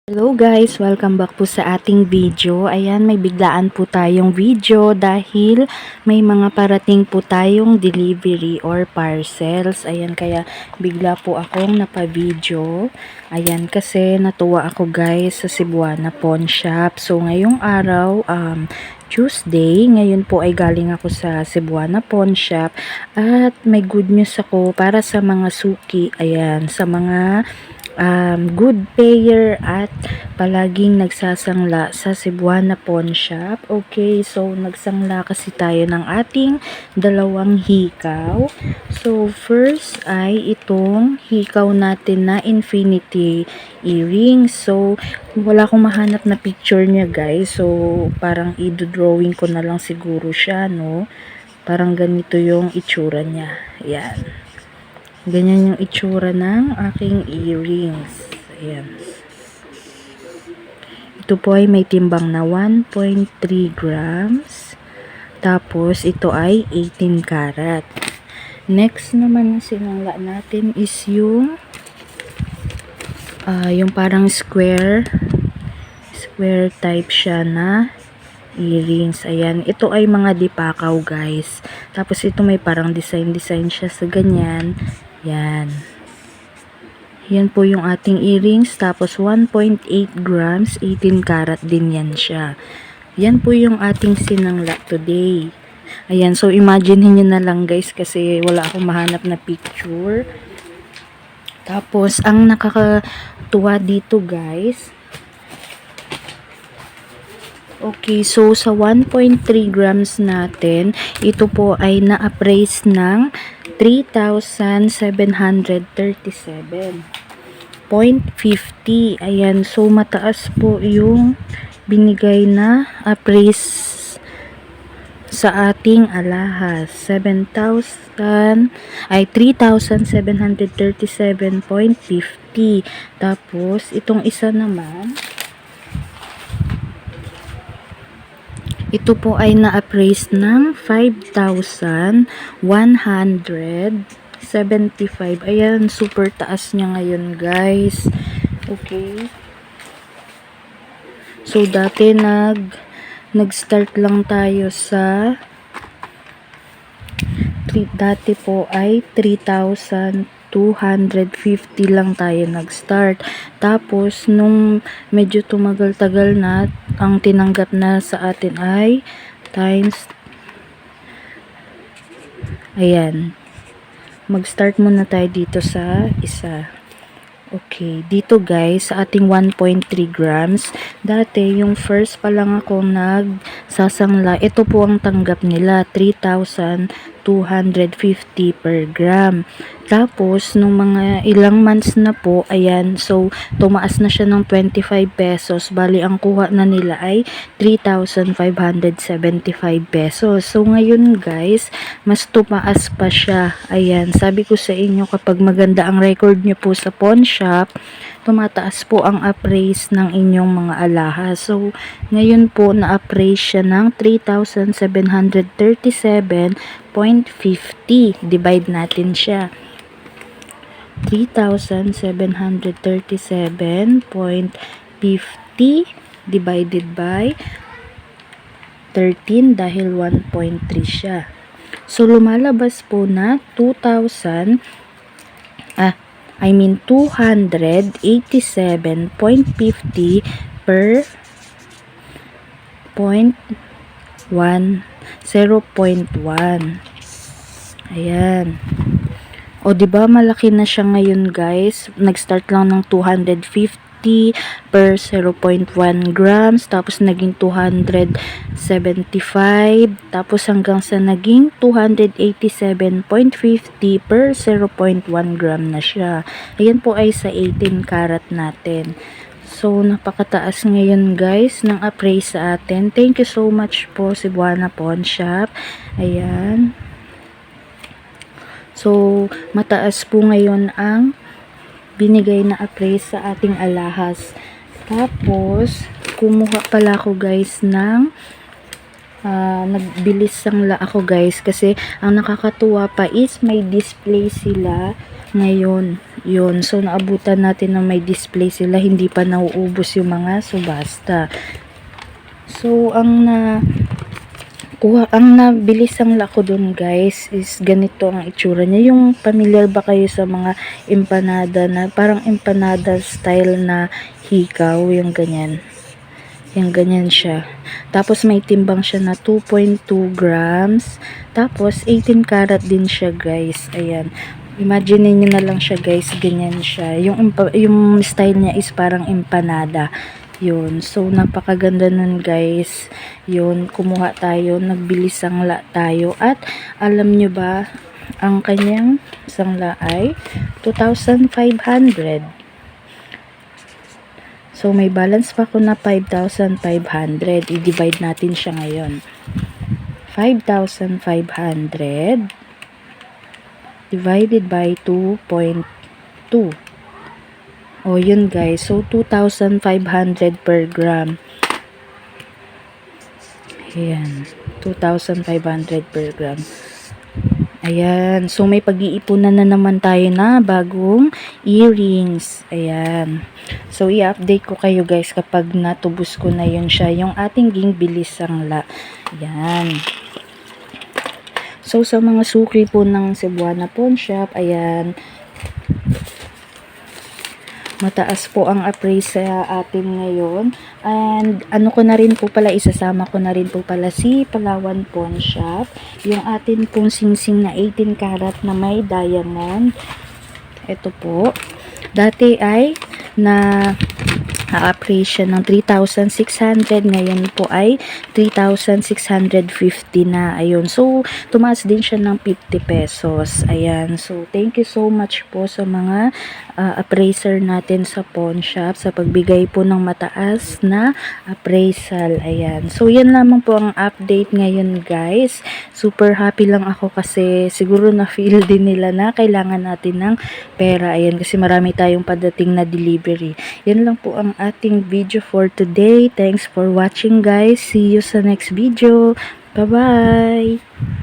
Hello guys! Welcome back po sa ating video. Ayan, may biglaan po tayong video dahil may mga parating po tayong delivery or parcels. Ayan, kaya bigla po akong napa-video. Ayan, kasi natuwa ako guys sa Cebuana Pawn Shop. So, ngayong araw, Tuesday, ngayon po ay galing ako sa Cebuana Pawn Shop at may good news ako para sa mga suki. Ayan, sa mga good payer at palaging nagsasangla sa Cebuana Pawn Shop. Okay, so nagsangla kasi tayo ng ating dalawang hikaw. So first ay itong hikaw natin na infinity earrings. So wala akong mahanap na picture niya guys. So parang i-drawing ko na lang siguro siya, no? Parang ganito yung itsura niya. Yan. Ganyan yung itsura ng aking earrings. Ayan. Ito po ay may timbang na 1.3 grams. Tapos, ito ay 18 karat. Next naman na sinangla natin is yung parang square type siya na earrings. Ayan. Ito ay mga dipakaw guys. Tapos, ito may parang design siya sa ganyan. Yan. Yan po yung ating earrings. Tapos 1.8 grams, 18 karat din yan siya. Yan po yung ating sinangla today. Ayan. So, imagine nyo na lang guys kasi wala akong mahanap na picture. Tapos, ang nakakatuwa dito guys. Okay, so sa 1.3 grams natin, ito po ay na-appraise ng 3,737.50. Ayan, so mataas po yung binigay na appraise sa ating alahas. 3,737.50. Tapos, itong isa naman, ito po ay na-appraise ng 5,175. Ayan, super taas niya ngayon, guys. Okay. So, dati nag-start lang tayo sa dati po ay 3,250 lang tayo nag-start. Tapos, nung medyo tumagal-tagal na, ang tinanggap na sa atin ay times, ayan, mag-start muna tayo dito sa isa. Okay, dito guys, sa ating 1.3 grams, dati yung first pa lang ako nagsasangla, ito po ang tanggap nila, 3,250 per gram. Tapos, nung mga ilang months na po, ayan, so, tumaas na siya ng 25 pesos. Bali, ang kuha na nila ay 3,575 pesos. So, ngayon guys, mas tumaas pa siya. Ayan, sabi ko sa inyo, kapag maganda ang record nyo po sa pawn shop, tumataas po ang appraise ng inyong mga alahas. So, ngayon po, na-appraise siya ng 3,737.50. Divide natin siya. 3,737.50 divided by 13 dahil 1.3 siya. So, lumalabas po na 287.50 per 0.1. Ayan. O, diba malaki na siya ngayon guys. Nag-start lang ng 250 per 0.1 grams. Tapos naging 275. Tapos hanggang sa naging 287.50 per 0.1 gram na siya. Ayan po ay sa 18 karat natin. So, napakataas ngayon guys ng appraise sa atin. Thank you so much po Cebuana Pawn Shop. Ayan. So, mataas po ngayon ang binigay na appraise sa ating alahas. Tapos, kumuha pala ako guys ng nagbilis sangla ako guys kasi ang nakakatuwa pa is may display sila ngayon. Yun, so naabutan natin na may display sila, hindi pa nauubos yung mga subasta. So, ang nabilis ang lako dun guys is ganito ang itsura niya. Yung familiar ba kayo sa mga empanada na parang empanada style na hikaw, yung ganyan. Yung ganyan siya. Tapos may timbang siya na 2.2 grams. Tapos 18 karat din siya guys. Ayan. Imagine niyo na lang siya guys, ganyan siya. Yung style niya is parang empanada. Yun. So, napakaganda nun guys. Yun. Kumuha tayo. Nagbilis sangla tayo. At, alam nyo ba, ang kanyang sangla ay 2,500. So, may balance pa ko na 5,500. I-divide natin siya ngayon. 5,500 divided by 2.2. O, yun guys. So, 2,500 per gram. Ayan. 2,500 per gram. Ayan. So, may pag-iipunan na naman tayo na bagong earrings. Ayan. So, i-update ko kayo guys kapag natubos ko na yun siya. Yung ating gingbilis sangla. Ayan. So, sa mga suki po ng Cebuana Pawn Shop, ayan, mataas po ang appraise sa atin ngayon. And ano ko na rin po pala, isasama ko na rin po pala si Palawan Pawn Shop. Yung atin pong singsing na 18 karat na may diamond. Ito po. Dati ay na appraise siya ng 3,600. Ngayon po ay 3,650 na. Ayun. So, tumaas din siya ng 50 pesos. Ayan. So, thank you so much po sa mga appraiser natin sa pawn shop sa pagbigay po ng mataas na appraisal. Ayan. So, yan lamang po ang update ngayon guys. Super happy lang ako kasi siguro na-feel din nila na kailangan natin ng pera. Ayan. Kasi marami tayong padating na delivery. Yan lang po ang ating video for today. Thanks for watching guys. See you sa next video. Bye-bye!